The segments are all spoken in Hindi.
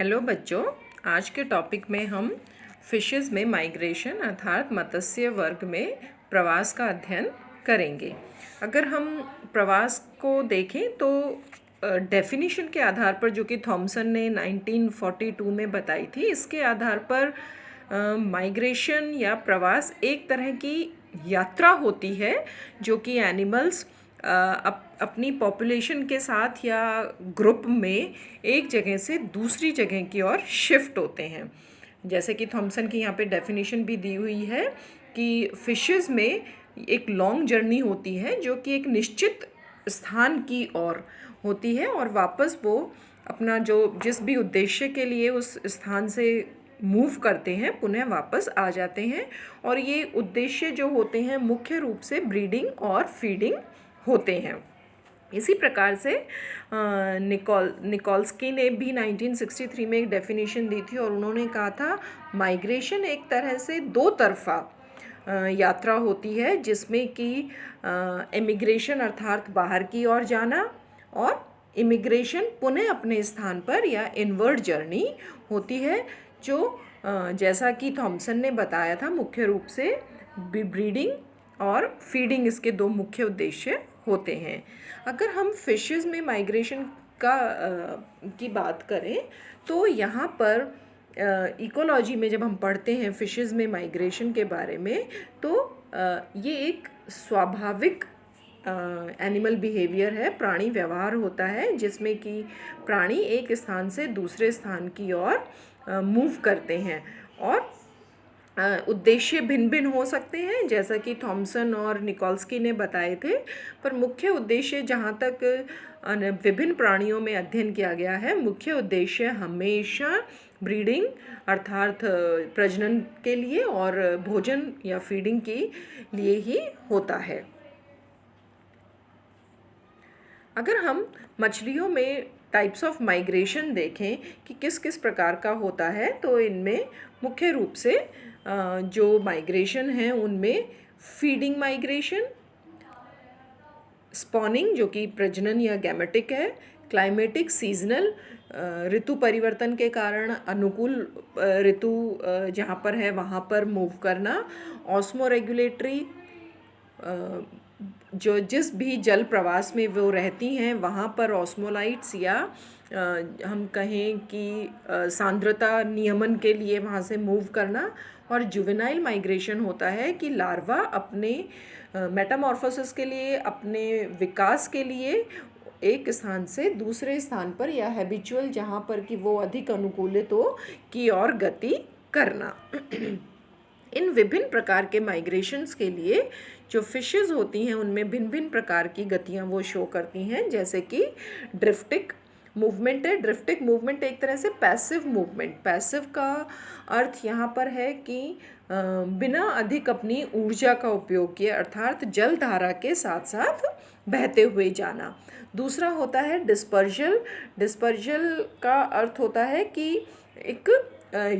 हेलो बच्चों, आज के टॉपिक में हम फिशेस में माइग्रेशन अर्थात मत्स्य वर्ग में प्रवास का अध्ययन करेंगे। अगर हम प्रवास को देखें तो डेफिनेशन के आधार पर जो कि थॉमसन ने 1942 में बताई थी, इसके आधार पर माइग्रेशन या प्रवास एक तरह की यात्रा होती है जो कि एनिमल्स अपनी पॉपुलेशन के साथ या ग्रुप में एक जगह से दूसरी जगह की ओर शिफ्ट होते हैं। जैसे कि थॉमसन की यहाँ पे डेफिनेशन भी दी हुई है कि फिशेस में एक लॉन्ग जर्नी होती है जो कि एक निश्चित स्थान की ओर होती है और वापस वो अपना जो जिस भी उद्देश्य के लिए उस स्थान से मूव करते हैं पुनः वापस आ जाते हैं। और ये उद्देश्य जो होते हैं मुख्य रूप से ब्रीडिंग और फीडिंग होते हैं। इसी प्रकार से निकोल्स्की ने भी 1963 में एक डेफिनेशन दी थी और उन्होंने कहा था माइग्रेशन एक तरह से दो तरफा यात्रा होती है जिसमें कि इमिग्रेशन अर्थात बाहर की ओर जाना और इमिग्रेशन पुनः अपने स्थान पर या इनवर्ड जर्नी होती है, जो जैसा कि थॉमसन ने बताया था मुख्य रूप से ब्रीडिंग और फीडिंग इसके दो मुख्य उद्देश्य होते हैं। अगर हम फिशेस में माइग्रेशन की बात करें तो यहाँ पर इकोलॉजी में जब हम पढ़ते हैं फिशेस में माइग्रेशन के बारे में तो ये एक स्वाभाविक एनिमल बिहेवियर है, प्राणी व्यवहार होता है जिसमें कि प्राणी एक स्थान से दूसरे स्थान की ओर मूव करते हैं और उद्देश्य भिन्न भिन्न हो सकते हैं जैसा कि थॉमसन और निकोल्स्की ने बताए थे, पर मुख्य उद्देश्य जहाँ तक विभिन्न प्राणियों में अध्ययन किया गया है, मुख्य उद्देश्य हमेशा ब्रीडिंग अर्थात प्रजनन के लिए और भोजन या फीडिंग के लिए ही होता है। अगर हम मछलियों में टाइप्स ऑफ माइग्रेशन देखें कि किस किस प्रकार का होता है तो इनमें मुख्य रूप से जो माइग्रेशन है उनमें फीडिंग माइग्रेशन, स्पॉनिंग जो कि प्रजनन या गैमेटिक है, क्लाइमेटिक सीजनल ऋतु परिवर्तन के कारण अनुकूल ऋतु जहाँ पर है वहाँ पर मूव करना, ऑस्मो रेगुलेटरी जो जिस भी जल प्रवास में वो रहती हैं वहाँ पर ऑस्मोलाइट्स या हम कहें कि सांद्रता नियमन के लिए वहाँ से मूव करना। और जुवेनाइल माइग्रेशन होता है कि लार्वा अपने मेटामॉर्फोसिस के लिए अपने विकास के लिए एक स्थान से दूसरे स्थान पर या हैबिचुअल जहाँ पर कि वो अधिक अनुकूलित हो की ओर गति करना। इन विभिन्न प्रकार के माइग्रेशंस के लिए जो फिशेस होती हैं उनमें भिन्न भिन्न प्रकार की गतियाँ वो शो करती हैं, जैसे कि ड्रिफ्टिक मूवमेंट है। ड्रिफ्टिक मूवमेंट एक तरह से पैसिव मूवमेंट, पैसिव का अर्थ यहाँ पर है कि बिना अधिक अपनी ऊर्जा का उपयोग किए अर्थात जल धारा के साथ साथ बहते हुए जाना। दूसरा होता है डिस्पर्जल। डिस्पर्जल का अर्थ होता है कि एक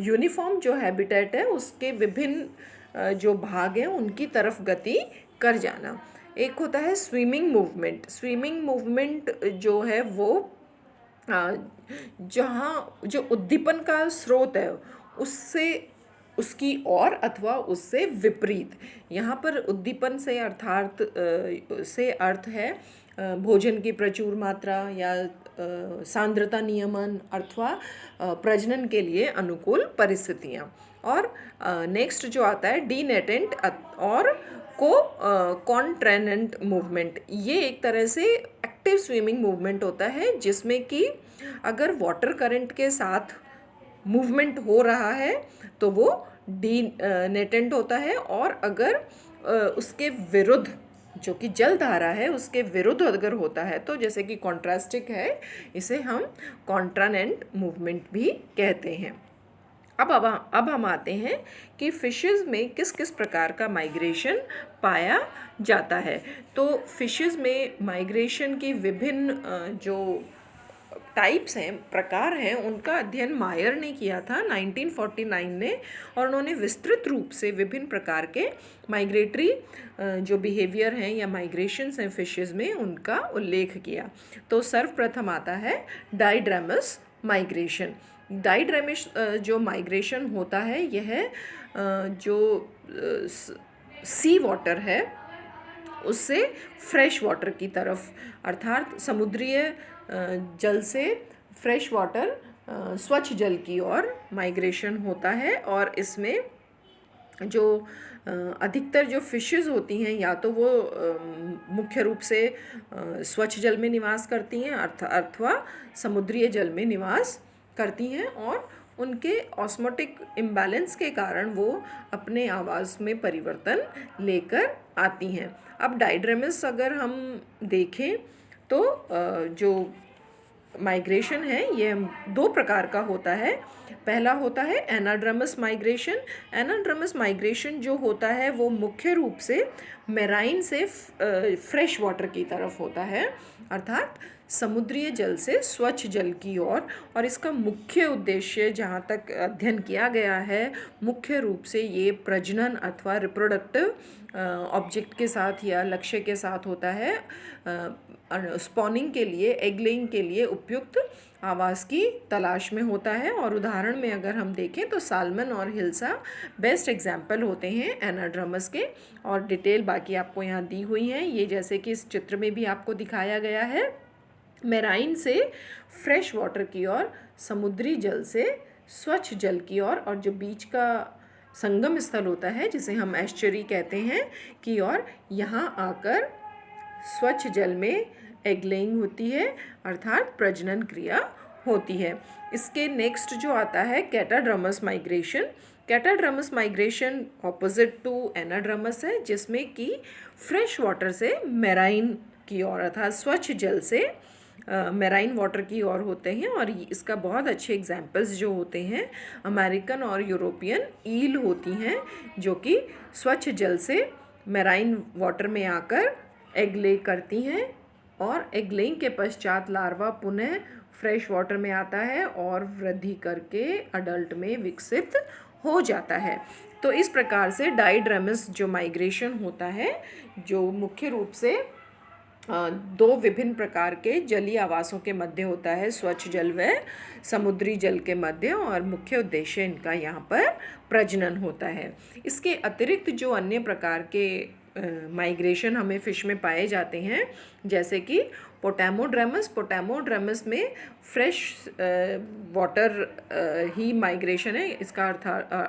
यूनिफॉर्म जो हैबिटेट है उसके विभिन्न जो भाग हैं उनकी तरफ गति कर जाना। एक होता है स्विमिंग मूवमेंट। स्विमिंग मूवमेंट जो है वो जहाँ जो उद्दीपन का स्रोत है उससे उसकी ओर अथवा उससे विपरीत। यहाँ पर उद्दीपन से अर्थात से अर्थ है भोजन की प्रचुर मात्रा या सांद्रता नियमन अथवा प्रजनन के लिए अनुकूल परिस्थितियाँ। और नेक्स्ट जो आता है डीनेटेंट और कॉन्ट्रेनेंट मूवमेंट। ये एक तरह से एक्टिव स्विमिंग मूवमेंट होता है जिसमें कि अगर वाटर करंट के साथ मूवमेंट हो रहा है तो वो डीनेटेंट होता है और अगर उसके विरुद्ध जो कि जल धारा है उसके विरुद्ध अगर होता है तो जैसे कि कॉन्ट्रास्टिक है, इसे हम कॉन्ट्रानेंट मूवमेंट भी कहते हैं। अब हम आते हैं कि फिशेस में किस किस प्रकार का माइग्रेशन पाया जाता है। तो फिशेस में माइग्रेशन की विभिन्न जो टाइप्स हैं, प्रकार हैं, उनका अध्ययन मायर ने किया था 1949 में और उन्होंने विस्तृत रूप से विभिन्न प्रकार के माइग्रेटरी जो बिहेवियर हैं या माइग्रेशंस हैं फिशेस में उनका उल्लेख किया। तो सर्वप्रथम आता है डाइड्रैमस माइग्रेशन। डाइड्रेमिश जो माइग्रेशन होता है यह जो सी वाटर है उससे फ्रेश वाटर की तरफ, अर्थात समुद्रीय जल से फ्रेश वाटर स्वच्छ जल की ओर माइग्रेशन होता है। और इसमें जो अधिकतर जो फिशेस होती हैं या तो वो मुख्य रूप से स्वच्छ जल में निवास करती हैं अथवा समुद्रीय जल में निवास करती हैं, और उनके ऑस्मोटिक इम्बैलेंस के कारण वो अपने आवाज़ में परिवर्तन लेकर आती हैं। अब डाइड्रेमिस अगर हम देखें तो जो माइग्रेशन है ये दो प्रकार का होता है। पहला होता है एनाड्रमस माइग्रेशन। एनाड्रमस माइग्रेशन जो होता है वो मुख्य रूप से मेराइन से फ्रेश वाटर की तरफ होता है, अर्थात समुद्रीय जल से स्वच्छ जल की ओर। और इसका मुख्य उद्देश्य जहाँ तक अध्ययन किया गया है, मुख्य रूप से ये प्रजनन अथवा रिप्रोडक्टिव ऑब्जेक्ट के साथ या लक्ष्य के साथ होता है, स्पॉनिंग के लिए, एग लेइंग के लिए उपयुक्त आवास की तलाश में होता है। और उदाहरण में अगर हम देखें तो साल्मन और हिल्सा बेस्ट एग्जाम्पल होते हैं एनाड्रमस के, और डिटेल बाकी आपको यहाँ दी हुई हैं। ये जैसे कि इस चित्र में भी आपको दिखाया गया है, मेराइन से फ्रेश वाटर की ओर, समुद्री जल से स्वच्छ जल की ओर, और जो बीच का संगम स्थल होता है जिसे हम एस्चुरी कहते हैं की ओर, यहाँ आकर स्वच्छ जल में एग लेइंग होती है, अर्थात प्रजनन क्रिया होती है। इसके नेक्स्ट जो आता है कैटाड्रमस माइग्रेशन। कैटाड्रमस माइग्रेशन ऑपोजिट टू एनाड्रमस है, जिसमें कि फ्रेश वाटर से मेराइन की ओर अर्थात स्वच्छ जल से मेराइन वाटर की ओर होते हैं। और इसका बहुत अच्छे एग्जाम्पल्स जो होते हैं अमेरिकन और यूरोपियन ईल होती हैं, जो कि स्वच्छ जल से मेराइन वाटर में आकर एग ले करती हैं, और एग लेइंग के पश्चात लार्वा पुनः फ्रेश वाटर में आता है और वृद्धि करके अडल्ट में विकसित हो जाता है। तो इस प्रकार से डाइड्रेमिस जो माइग्रेशन होता है, जो मुख्य रूप से दो विभिन्न प्रकार के जलीय आवासों के मध्य होता है, स्वच्छ जल व समुद्री जल के मध्य, और मुख्य उद्देश्य इनका यहाँ पर प्रजनन होता है। इसके अतिरिक्त जो अन्य प्रकार के माइग्रेशन हमें फ़िश में पाए जाते हैं, जैसे कि पोटामोड्रेमस में फ्रेश वाटर ही माइग्रेशन है। इसका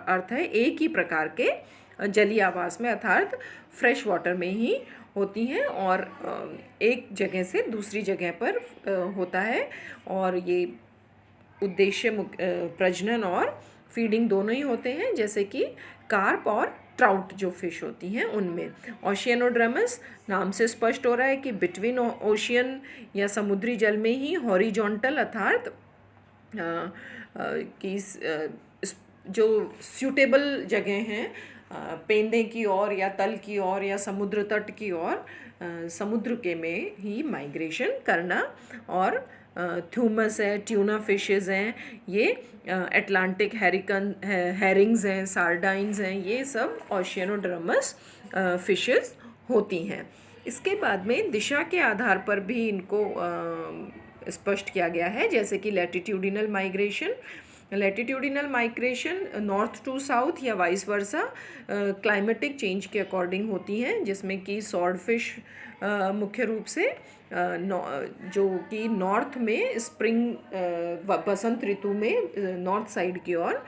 अर्थ है एक ही प्रकार के जलीय आवास में, अर्थात फ्रेश वाटर में ही होती हैं, और एक जगह से दूसरी जगह पर होता है। और ये उद्देश्य प्रजनन और फीडिंग दोनों ही होते हैं, जैसे कि कार्प और ट्राउट जो फिश होती हैं उनमें। ओशियनोड्रेमस नाम से स्पष्ट हो रहा है कि बिटवीन ओशियन या समुद्री जल में ही हॉरिजॉन्टल अर्थात कि जो सूटेबल जगह हैं पेंदे की ओर या तल की ओर या समुद्र तट की ओर, समुद्र के में ही माइग्रेशन करना। और थ्यूमस है, ट्यूना फिशेस हैं, ये एटलांटिक हैरिंग्स हैं, सार्डाइंस हैं, ये सब ओशियनोड्रमस फिशेस होती हैं। इसके बाद में दिशा के आधार पर भी इनको स्पष्ट किया गया है, जैसे कि latitudinal migration. Latitudinal migration north to south या वाइस वर्सा क्लाइमेटिक चेंज के अकॉर्डिंग होती हैं, जिसमें कि सॉर्ड फिश मुख्य रूप से जो कि नॉर्थ में स्प्रिंग बसंत ऋतु में नॉर्थ साइड की ओर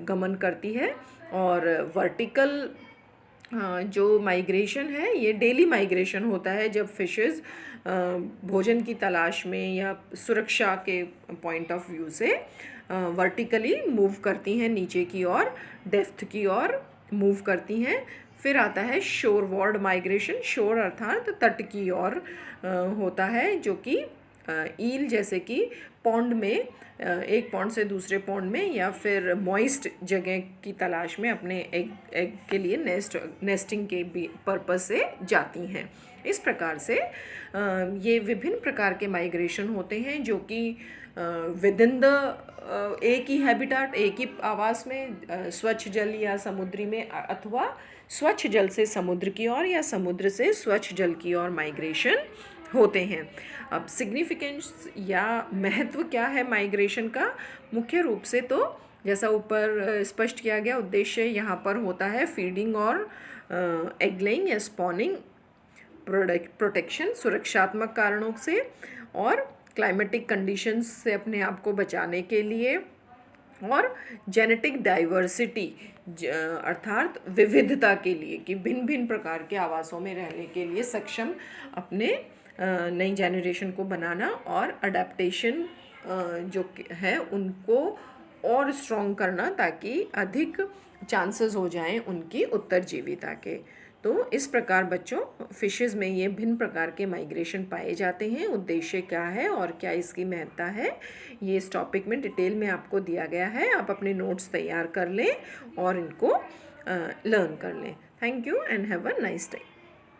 गमन करती है। और वर्टिकल जो माइग्रेशन है ये डेली माइग्रेशन होता है, जब फिशेस भोजन की तलाश में या सुरक्षा के पॉइंट ऑफ व्यू से वर्टिकली मूव करती हैं, नीचे की ओर डेप्थ की ओर मूव करती हैं। फिर आता है शोरवर्ड माइग्रेशन। शोर अर्थात तट की ओर होता है, जो कि ईल जैसे कि पॉन्ड में एक पॉन्ड से दूसरे पॉन्ड में या फिर मॉइस्ट जगह की तलाश में अपने एग के लिए नेस्टिंग के पर्पस से जाती हैं। इस प्रकार से ये विभिन्न प्रकार के माइग्रेशन होते हैं, जो कि विद इन द एक ही हैबिटाट, एक ही आवास में, स्वच्छ जल या समुद्री में, अथवा स्वच्छ जल से समुद्र की ओर या समुद्र से स्वच्छ जल की ओर माइग्रेशन होते हैं। अब सिग्निफिकेंस या महत्व क्या है माइग्रेशन का? मुख्य रूप से तो जैसा ऊपर स्पष्ट किया गया, उद्देश्य यहाँ पर होता है फीडिंग और एग लेइंग या स्पॉनिंग, प्रोटेक्शन सुरक्षात्मक कारणों से, और क्लाइमेटिक कंडीशंस से अपने आप को बचाने के लिए, और जेनेटिक डाइवर्सिटी अर्थात विविधता के लिए कि भिन्न भिन्न प्रकार के आवासों में रहने के लिए सक्षम अपने नई जनरेशन को बनाना, और अडेप्टेशन जो है उनको और स्ट्रॉन्ग करना ताकि अधिक चांसेस हो जाएं उनकी उत्तरजीविता के। तो इस प्रकार बच्चों फिशेस में ये भिन्न प्रकार के माइग्रेशन पाए जाते हैं। उद्देश्य क्या है और क्या इसकी महत्ता है, ये इस टॉपिक में डिटेल में आपको दिया गया है। आप अपने नोट्स तैयार कर लें और इनको लर्न कर लें। Thank you and have a nice day.